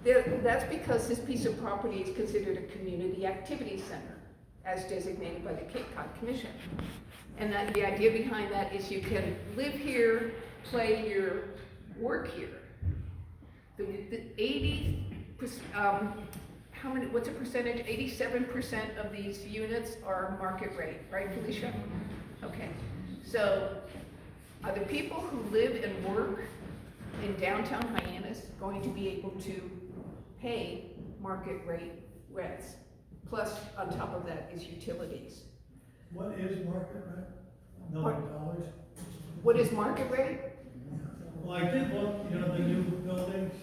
That's because this piece of property is considered a community activity center, as designated by the Cape Cod Commission. And that the idea behind that is you can live here, play here, work here. The 80%, what's the percentage? 87% of these units are market rate, right, Felicia? Okay, so are the people who live and work in downtown Hyannis going to be able to pay market rate rents? Plus, on top of that is utilities. What is market rent? $9? What is market rate? Well, I did look, the new buildings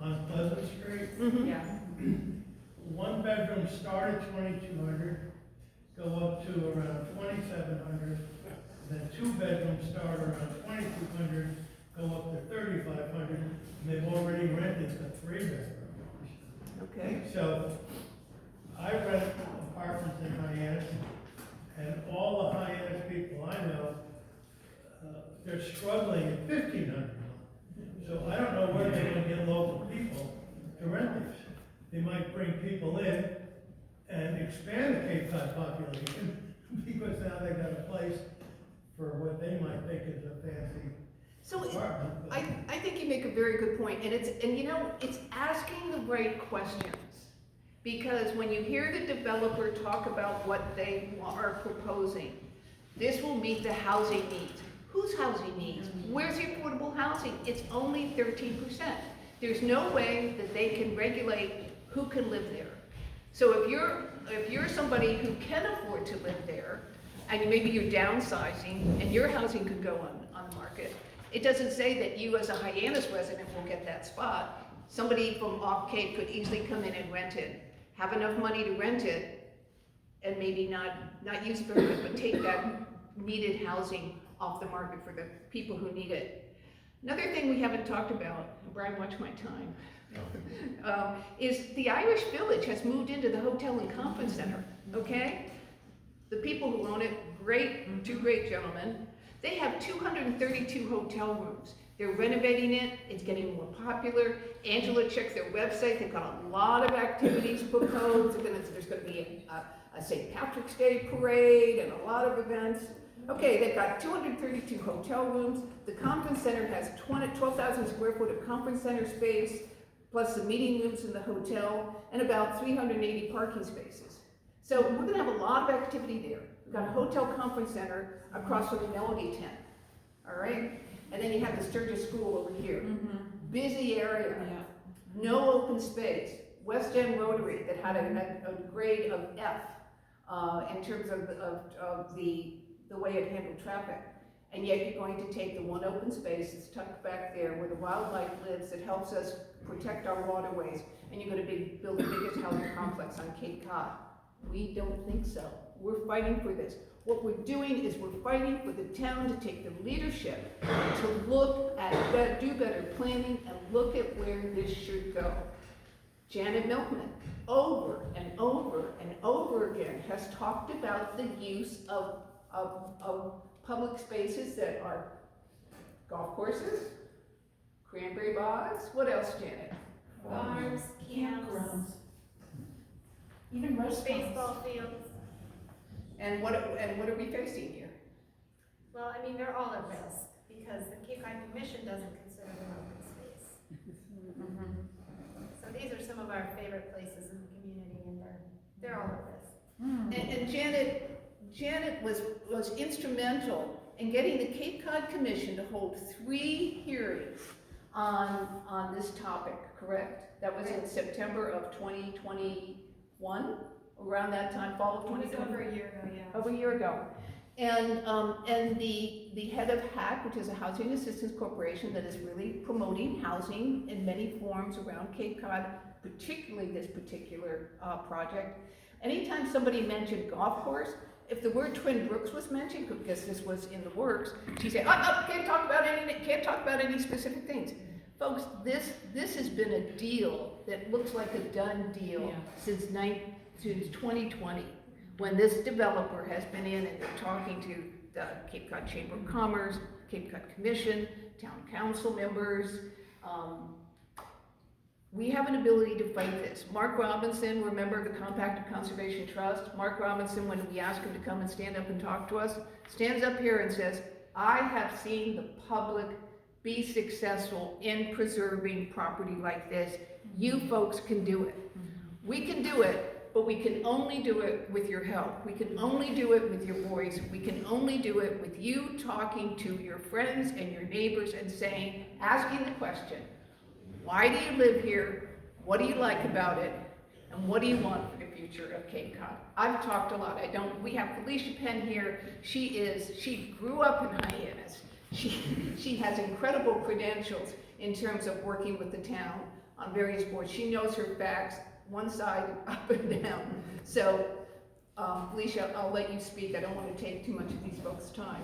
on Pleasant Street. Mm-hmm. Yeah. One bedroom start at $2,200, go up to around $2,700. Then two bedrooms start around $2,200, go up to $3,500. And they've already rented the 3 bedrooms. Okay. So I rent apartments in Hyannis, and all the Hyannis people I know, they're struggling at $1,500. So I don't know where they're going to get local people to rent these. They might bring people in and expand the Cape Cod population because now they've got a place for what they might think is a fancy So apartment. I think you make a very good point, and it's asking the right questions. Because when you hear the developer talk about what they are proposing, this will meet the housing needs. Whose housing needs? Where's the affordable housing? It's only 13%. There's no way that they can regulate who can live there. So if you're somebody who can afford to live there, and maybe you're downsizing, and your housing could go on the market, it doesn't say that you as a Hyannis resident will get that spot. Somebody from off Cape could easily come in and rent it, have enough money to rent it, and maybe not use it very much, but take that needed housing off the market for the people who need it. Another thing we haven't talked about, Brian, watch my time, is the Irish Village has moved into the hotel and conference center, okay? The people who own it, great, two great gentlemen. They have 232 hotel rooms. They're renovating it, it's getting more popular. Angela checked their website, they've got a lot of activities proposed. There's gonna be a St. Patrick's Day parade and a lot of events. Okay, they've got 232 hotel rooms. The conference center has 12,000 square foot of conference center space, plus the meeting rooms in the hotel, and about 380 parking spaces. So we're gonna have a lot of activity there. We've got a hotel conference center across from the Melody tent, all right? And then you have the Sturgis School over here. Mm-hmm. Busy area, Yeah. no open space. West End Rotary that had a grade of F in terms of the way it handled traffic. And yet you're going to take the one open space that's tucked back there where the wildlife lives that helps us protect our waterways, and you're going to build the biggest housing complex on Cape Cod. We don't think so. We're fighting for this. What we're doing is we're fighting for the town to take the leadership to look at, do better planning and look at where this should go. Janet Milkman, over and over and over again, has talked about the use of public spaces that are golf courses, cranberry bogs, what else, Janet? Farms, camps, Campgrounds. Even restaurants. baseball fields. And what are we facing here? Well, I mean, they're all at risk because the Cape Cod Commission doesn't consider them open space. So these are some of our favorite places in the community, and they're all at risk. And Janet was instrumental in getting the Cape Cod Commission to hold 3 hearings on this topic, correct? That was in September of 2021, around that time, fall of It was 2021. over a year ago, yeah. Over a year ago. And the head of HAC, which is a Housing Assistance Corporation that is really promoting housing in many forms around Cape Cod, particularly this particular project. Anytime somebody mentioned golf course, if the word Twin Brooks was mentioned, because this was in the works, she said, can't talk about any specific things. Folks, this has been a deal that looks like a done deal since 2020, when this developer has been in and they're talking to the Cape Cod Chamber of Commerce, Cape Cod Commission, town council members. we have an ability to fight this. Mark Robinson, remember the Compacted Conservation Trust? Mark Robinson, when we ask him to come and stand up and talk to us, stands up here and says, I have seen the public be successful in preserving property like this. You folks can do it. We can do it, but we can only do it with your help. We can only do it with your voice. We can only do it with you talking to your friends and your neighbors and saying, asking the question, why do you live here? What do you like about it? And what do you want for the future of Cape Cod? I've talked a lot. We have Felicia Penn here. She grew up in Hyannis. She has incredible credentials in terms of working with the town on various boards. She knows her facts, one side, up and down. So, Felicia, I'll let you speak. I don't want to take too much of these folks' time.